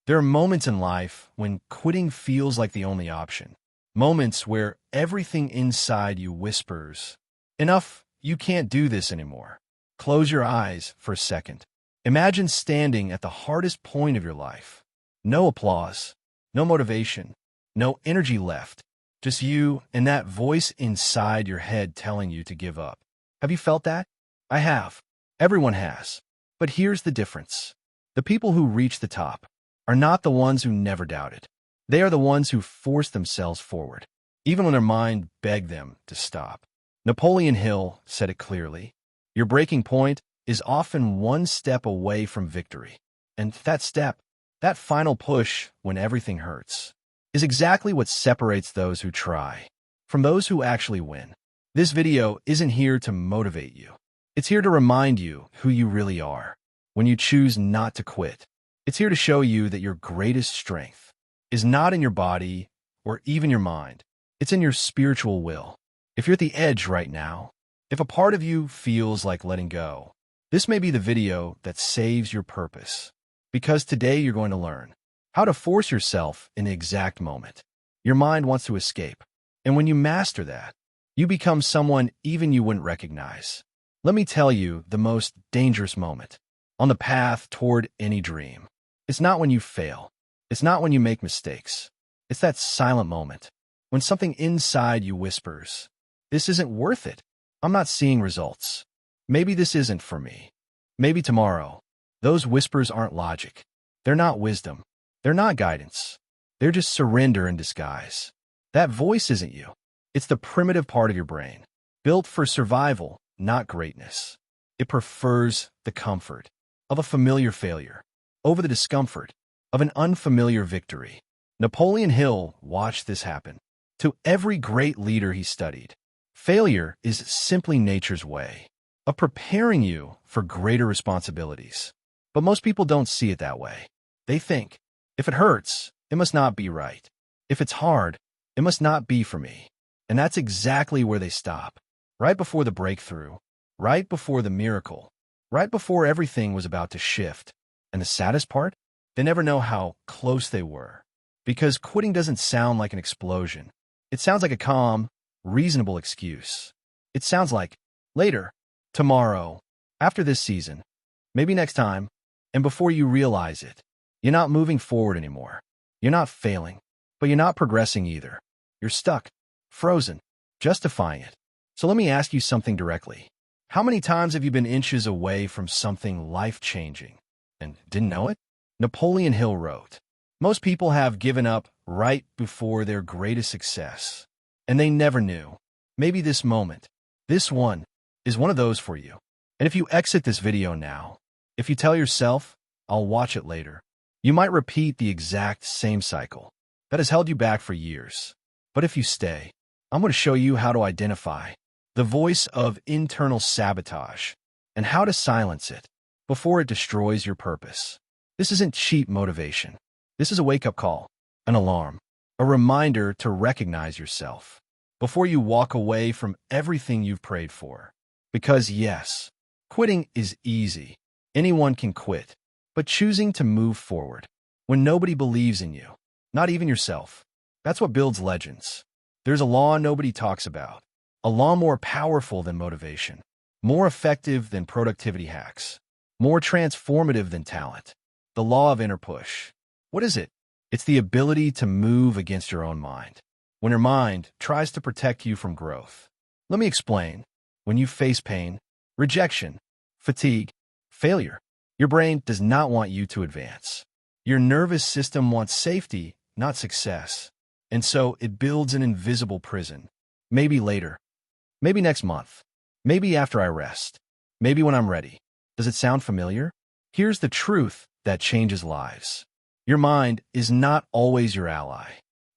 There are moments in life when quitting feels like the only option. Moments where everything inside you whispers, "Enough, you can't do this anymore." Close your eyes for a second. Imagine standing at the hardest point of your life. No applause, no motivation, no energy left. Just you and that voice inside your head telling you to give up. Have you felt that? I have. Everyone has. But here's the difference. The people who reach the top are not the ones who never doubted. They are the ones who force themselves forward, even when their mind begged them to stop. Napoleon Hill said it clearly. Your breaking point is often one step away from victory. And that step, that final push when everything hurts, is exactly what separates those who try from those who actually win. This video isn't here to motivate you. It's here to remind you who you really are when you choose not to quit. It's here to show you that your greatest strength is not in your body or even your mind. It's in your spiritual will. If you're at the edge right now, if a part of you feels like letting go, this may be the video that saves your purpose. Because today you're going to learn how to force yourself in the exact moment your mind wants to escape. And when you master that, you become someone even you wouldn't recognize. Let me tell you the most dangerous moment on the path toward any dream. It's not when you fail. It's not when you make mistakes. It's that silent moment when something inside you whispers, "This isn't worth it. I'm not seeing results. Maybe this isn't for me. Maybe tomorrow." Those whispers aren't logic. They're not wisdom. They're not guidance. They're just surrender in disguise. That voice isn't you. It's the primitive part of your brain, built for survival, not greatness. It prefers the comfort of a familiar failure over the discomfort of an unfamiliar victory. Napoleon Hill watched this happen to every great leader he studied. Failure is simply nature's way of preparing you for greater responsibilities. But most people don't see it that way. They think, if it hurts, it must not be right. If it's hard, it must not be for me. And that's exactly where they stop. Right before the breakthrough, right before the miracle, right before everything was about to shift. And the saddest part? They never know how close they were. Because quitting doesn't sound like an explosion. It sounds like a calm, reasonable excuse. It sounds like, later, tomorrow, after this season, maybe next time, and before you realize it, you're not moving forward anymore. You're not failing, but you're not progressing either. You're stuck, frozen, justifying it. So let me ask you something directly. How many times have you been inches away from something life-changing and didn't know it? Napoleon Hill wrote, "Most people have given up right before their greatest success, and they never knew. Maybe this moment, this one, is one of those for you." And if you exit this video now, if you tell yourself, "I'll watch it later," you might repeat the exact same cycle that has held you back for years. But if you stay, I'm going to show you how to identify the voice of internal sabotage and how to silence it before it destroys your purpose. This isn't cheap motivation. This is a wake-up call, an alarm, a reminder to recognize yourself before you walk away from everything you've prayed for. Because yes, quitting is easy. Anyone can quit. But choosing to move forward when nobody believes in you, not even yourself, that's what builds legends. There's a law nobody talks about, a law more powerful than motivation, more effective than productivity hacks, more transformative than talent. The law of inner push. What is it? It's the ability to move against your own mind when your mind tries to protect you from growth. Let me explain. When you face pain, rejection, fatigue, failure, your brain does not want you to advance. Your nervous system wants safety, not success. And so it builds an invisible prison. Maybe later. Maybe next month. Maybe after I rest. Maybe when I'm ready. Does it sound familiar? Here's the truth that changes lives. Your mind is not always your ally.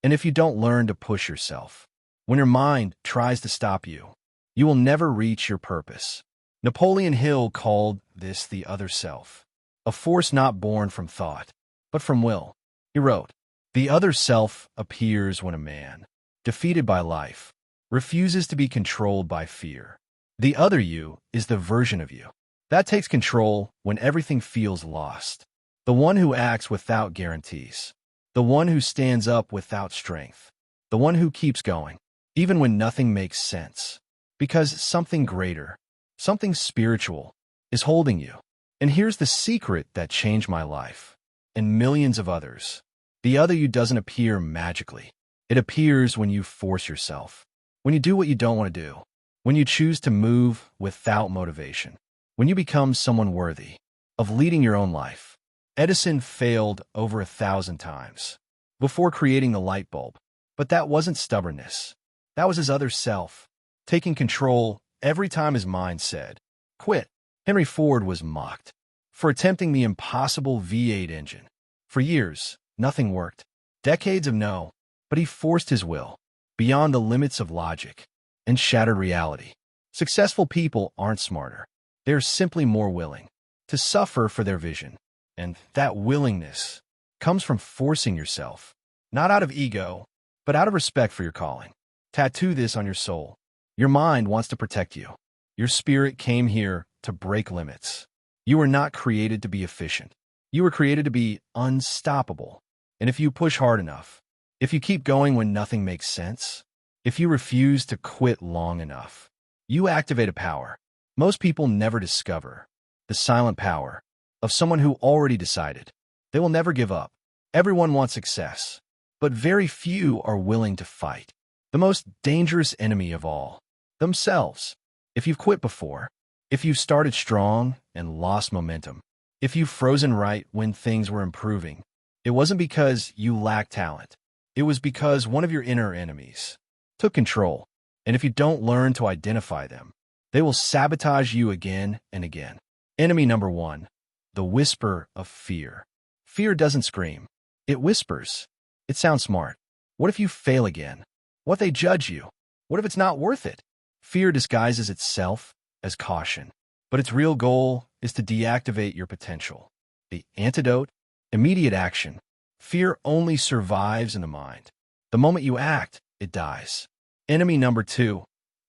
And if you don't learn to push yourself, when your mind tries to stop you, you will never reach your purpose. Napoleon Hill called this the other self, a force not born from thought, but from will. He wrote, "The other self appears when a man, defeated by life, refuses to be controlled by fear. The other you is the version of you that takes control when everything feels lost, The one who acts without guarantees. The one who stands up without strength. The one who keeps going, even when nothing makes sense. Because something greater, something spiritual, is holding you. And here's the secret that changed my life, and millions of others. The other you doesn't appear magically. It appears when you force yourself. When you do what you don't want to do. When you choose to move without motivation. When you become someone worthy of leading your own life. Edison failed over 1,000 times before creating the light bulb. But that wasn't stubbornness. That was his other self, taking control every time his mind said, quit. Henry Ford was mocked for attempting the impossible V8 engine. For years, nothing worked. Decades of no, but he forced his will beyond the limits of logic and shattered reality. Successful people aren't smarter. They're simply more willing to suffer for their vision. And that willingness comes from forcing yourself, not out of ego, but out of respect for your calling. Tattoo this on your soul. Your mind wants to protect you. Your spirit came here to break limits. You were not created to be efficient. You were created to be unstoppable. And if you push hard enough, if you keep going when nothing makes sense, if you refuse to quit long enough, you activate a power most people never discover, the silent power of someone who already decided. They will never give up. Everyone wants success, but very few are willing to fight. The most dangerous enemy of all, themselves. If you've quit before, if you've started strong and lost momentum, if you've frozen right when things were improving, it wasn't because you lacked talent. It was because one of your inner enemies took control. And if you don't learn to identify them, they will sabotage you again and again. Enemy number one, the whisper of fear. Fear doesn't scream. It whispers. It sounds smart. What if you fail again? What if they judge you? What if it's not worth it? Fear disguises itself as caution, but its real goal is to deactivate your potential. The antidote? Immediate action. Fear only survives in the mind. The moment you act, it dies. Enemy number two,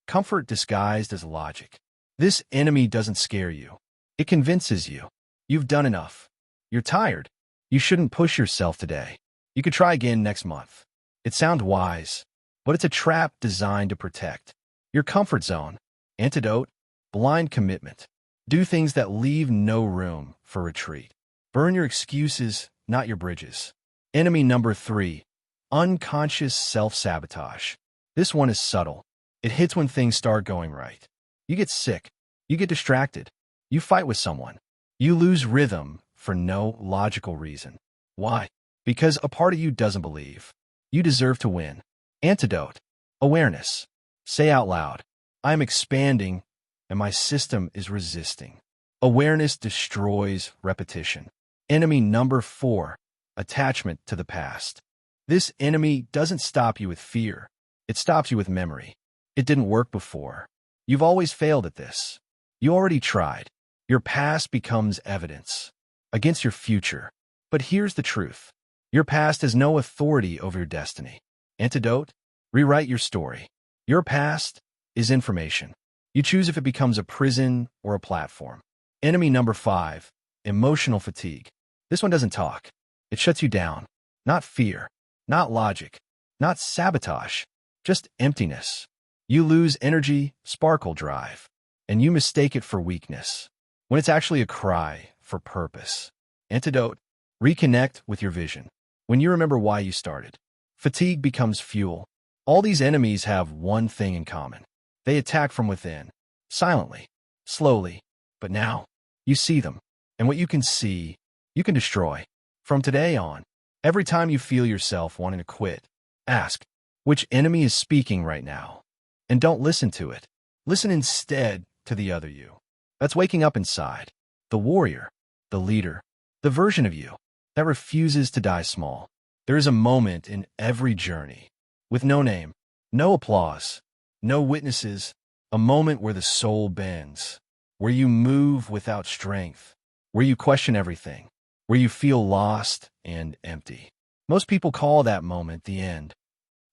comfort disguised as logic. This enemy doesn't scare you. It convinces you. You've done enough. You're tired. You shouldn't push yourself today. You could try again next month. It sounds wise, but it's a trap designed to protect your comfort zone. Antidote, blind commitment. Do things that leave no room for retreat. Burn your excuses, not your bridges. Enemy number three, unconscious self-sabotage. This one is subtle. It hits when things start going right. You get sick. You get distracted. You fight with someone. You lose rhythm for no logical reason. Why? Because a part of you doesn't believe you deserve to win. Antidote, awareness. Say out loud, I am expanding and my system is resisting. Awareness destroys repetition. Enemy number four, attachment to the past. This enemy doesn't stop you with fear. It stops you with memory. It didn't work before. You've always failed at this. You already tried. Your past becomes evidence against your future. But here's the truth. Your past has no authority over your destiny. Antidote, rewrite your story. Your past is information. You choose if it becomes a prison or a platform. Enemy number five, emotional fatigue. This one doesn't talk. It shuts you down. Not fear, not logic, not sabotage, just emptiness. You lose energy, sparkle, drive, and you mistake it for weakness, when it's actually a cry for purpose. Antidote, reconnect with your vision. When you remember why you started, fatigue becomes fuel. All these enemies have one thing in common. They attack from within, silently, slowly, but now you see them, and what you can see, you can destroy. From today on, every time you feel yourself wanting to quit, ask, which enemy is speaking right now? And don't listen to it. Listen instead to the other you. That's waking up inside. The warrior, the leader, the version of you that refuses to die small. There is a moment in every journey, with no name, no applause, no witnesses, a moment where the soul bends, where you move without strength, where you question everything, where you feel lost and empty. Most people call that moment the end.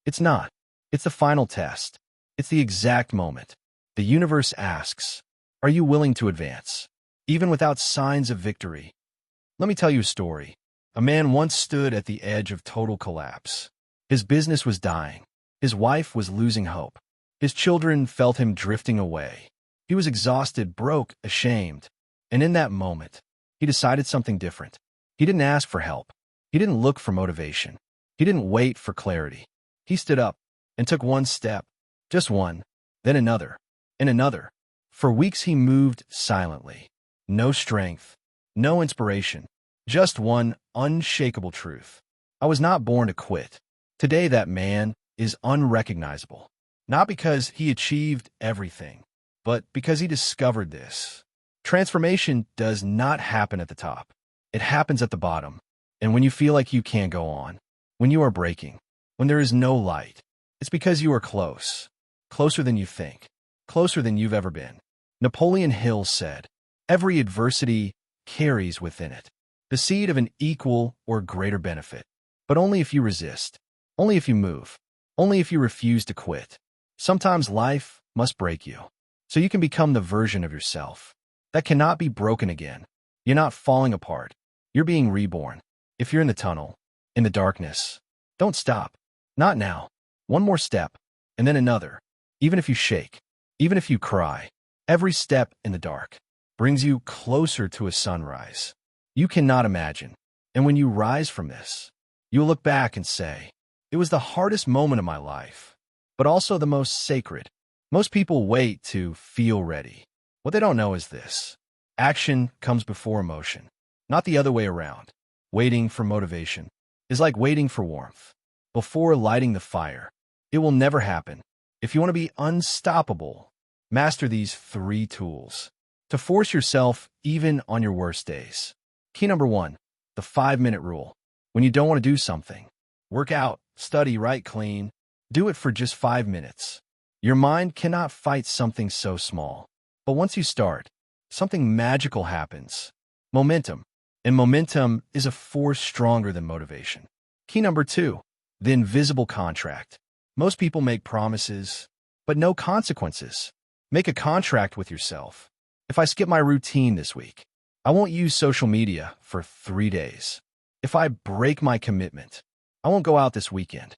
It's not. It's the final test. It's the exact moment. The universe asks, are you willing to advance, even without signs of victory? Let me tell you a story. A man once stood at the edge of total collapse. His business was dying. His wife was losing hope. His children felt him drifting away. He was exhausted, broke, ashamed. And in that moment, he decided something different. He didn't ask for help. He didn't look for motivation. He didn't wait for clarity. He stood up and took one step, just one, then another, and another. For weeks he moved silently. No strength, no inspiration, just one unshakable truth. I was not born to quit. Today that man is unrecognizable. Not because he achieved everything, but because he discovered this. Transformation does not happen at the top. It happens at the bottom. And when you feel like you can't go on, when you are breaking, when there is no light, it's because you are close. Closer than you think. Closer than you've ever been. Napoleon Hill said, "Every adversity carries within it the seed of an equal or greater benefit, but only if you resist, only if you move, only if you refuse to quit." Sometimes life must break you, so you can become the version of yourself that cannot be broken again. You're not falling apart. You're being reborn. If you're in the tunnel, in the darkness, don't stop. Not now. One more step, and then another. Even if you shake, even if you cry, every step in the dark brings you closer to a sunrise you cannot imagine. And when you rise from this, you'll look back and say, "It was the hardest moment of my life, but also the most sacred." Most people wait to feel ready. What they don't know is this: action comes before emotion, not the other way around. Waiting for motivation is like waiting for warmth before lighting the fire. It will never happen. If you want to be unstoppable, master these 3 tools to force yourself even on your worst days. Key number 1, the 5-minute rule. When you don't want to do something, work out, study, write, clean, do it for just 5 minutes. Your mind cannot fight something so small. But once you start, something magical happens. Momentum. And momentum is a force stronger than motivation. Key number 2, the invisible contract. Most people make promises, but no consequences. Make a contract with yourself. If I skip my routine this week, I won't use social media for 3 days. If I break my commitment, I won't go out this weekend.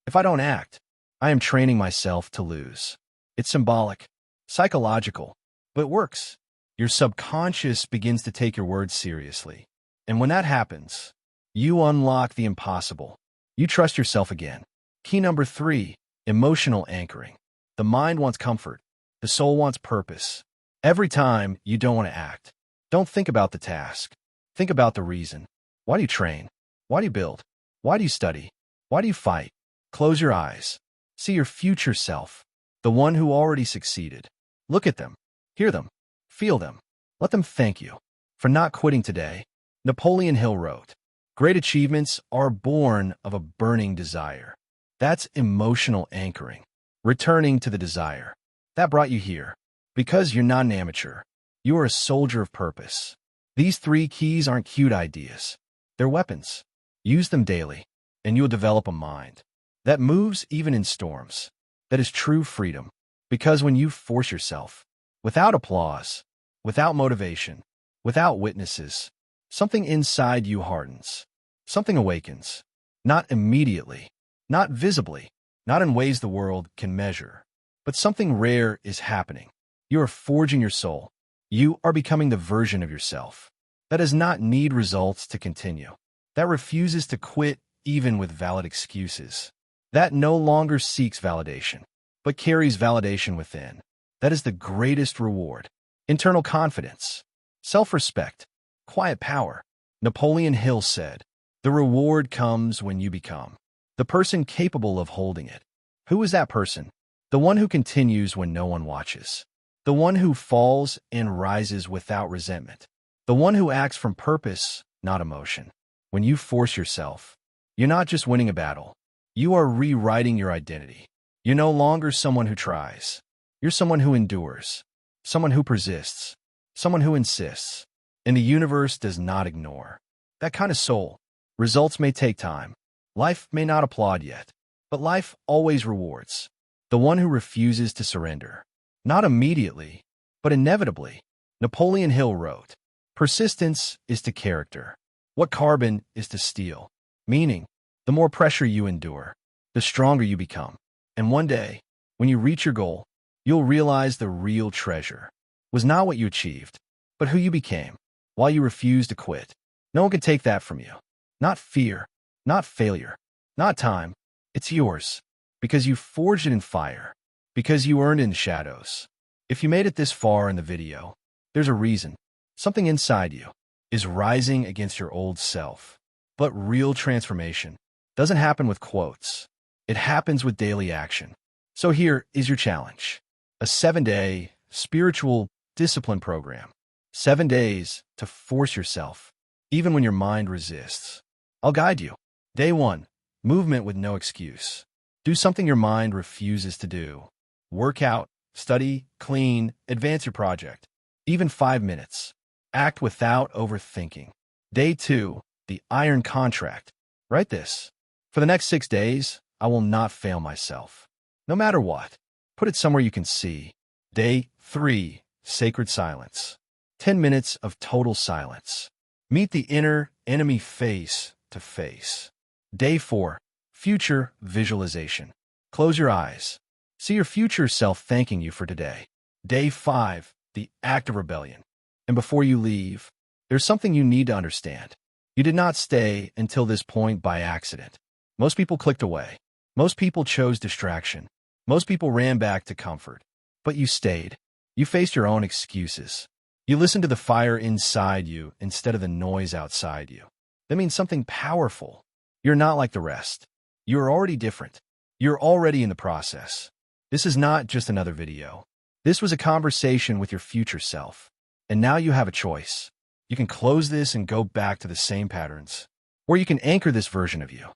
If I don't act, I am training myself to lose. It's symbolic, psychological, but it works. Your subconscious begins to take your words seriously. And when that happens, you unlock the impossible. You trust yourself again. Key number 3, emotional anchoring. The mind wants comfort. The soul wants purpose. Every time you don't want to act, don't think about the task. Think about the reason. Why do you train? Why do you build? Why do you study? Why do you fight? Close your eyes. See your future self, the one who already succeeded. Look at them. Hear them. Feel them. Let them thank you for not quitting today. Napoleon Hill wrote, "Great achievements are born of a burning desire." That's emotional anchoring. Returning to the desire that brought you here. Because you're not an amateur. You are a soldier of purpose. These 3 keys aren't cute ideas. They're weapons. Use them daily, and you'll develop a mind that moves even in storms. That is true freedom. Because when you force yourself, without applause, without motivation, without witnesses, something inside you hardens. Something awakens. Not immediately, not visibly, not in ways the world can measure. But something rare is happening. You are forging your soul. You are becoming the version of yourself that does not need results to continue. That refuses to quit even with valid excuses. That no longer seeks validation, but carries validation within. That is the greatest reward. Internal confidence, self-respect, quiet power. Napoleon Hill said, "The reward comes when you become the person capable of holding it." Who is that person? The one who continues when no one watches. The one who falls and rises without resentment. The one who acts from purpose, not emotion. When you force yourself, you're not just winning a battle. You are rewriting your identity. You're no longer someone who tries. You're someone who endures. Someone who persists. Someone who insists. And the universe does not ignore. That kind of soul. Results may take time. Life may not applaud yet. But life always rewards. The one who refuses to surrender. Not immediately, but inevitably. Napoleon Hill wrote, "Persistence is to character what carbon is to steel, meaning the more pressure you endure, the stronger you become. And one day, when you reach your goal, you'll realize the real treasure was not what you achieved, but who you became while you refused to quit. No one can take that from you. Not fear, not failure, not time. It's yours because you forged it in fire, because you earned it in shadows. If you made it this far in the video, there's a reason. Something inside you is rising against your old self. But real transformation doesn't happen with quotes. It happens with daily action. So here is your challenge. A 7-day spiritual discipline program. 7 days to force yourself, even when your mind resists. I'll guide you. Day 1, movement with no excuse. Do something your mind refuses to do. Work out, study, clean, advance your project. Even 5 minutes. Act without overthinking. Day 2, the iron contract. Write this. For the next 6 days, I will not fail myself. No matter what. Put it somewhere you can see. Day 3, sacred silence. 10 minutes of total silence. Meet the inner enemy face to face. Day 4, future visualization. Close your eyes. See your future self thanking you for today. Day 5, the act of rebellion. And before you leave, there's something you need to understand. You did not stay until this point by accident. Most people clicked away. Most people chose distraction. Most people ran back to comfort. But you stayed. You faced your own excuses. You listened to the fire inside you instead of the noise outside you. That means something powerful. You're not like the rest. You're already different. You're already in the process. This is not just another video. This was a conversation with your future self. And now you have a choice. You can close this and go back to the same patterns. Or you can anchor this version of you,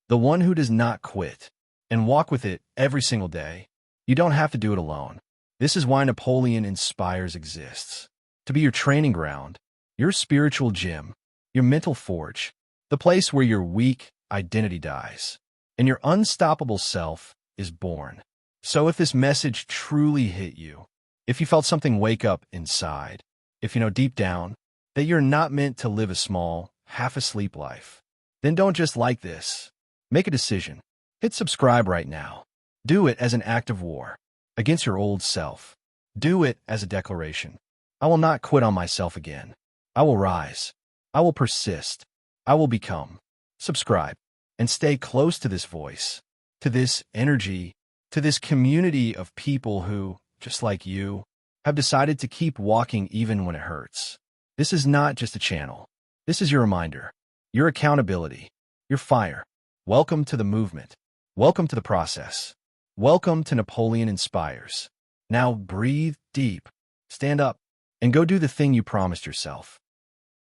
the one who does not quit, and walk with it every single day. You don't have to do it alone. This is why Napoleon Inspires exists. To be your training ground, your spiritual gym, your mental forge, the place where your weak identity dies, and your unstoppable self is born. So if this message truly hit you, if you felt something wake up inside, if you know deep down that you're not meant to live a small, half-asleep life, then don't just like this. Make a decision. Hit subscribe right now. Do it as an act of war against your old self. Do it as a declaration. I will not quit on myself again. I will rise. I will persist. I will become. Subscribe and stay close to this voice, to this energy, to this community of people who, just like you, have decided to keep walking even when it hurts. This is not just a channel. This is your reminder, your accountability, your fire. Welcome to the movement. Welcome to the process. Welcome to Napoleon Inspires. Now breathe deep, stand up, and go do the thing you promised yourself.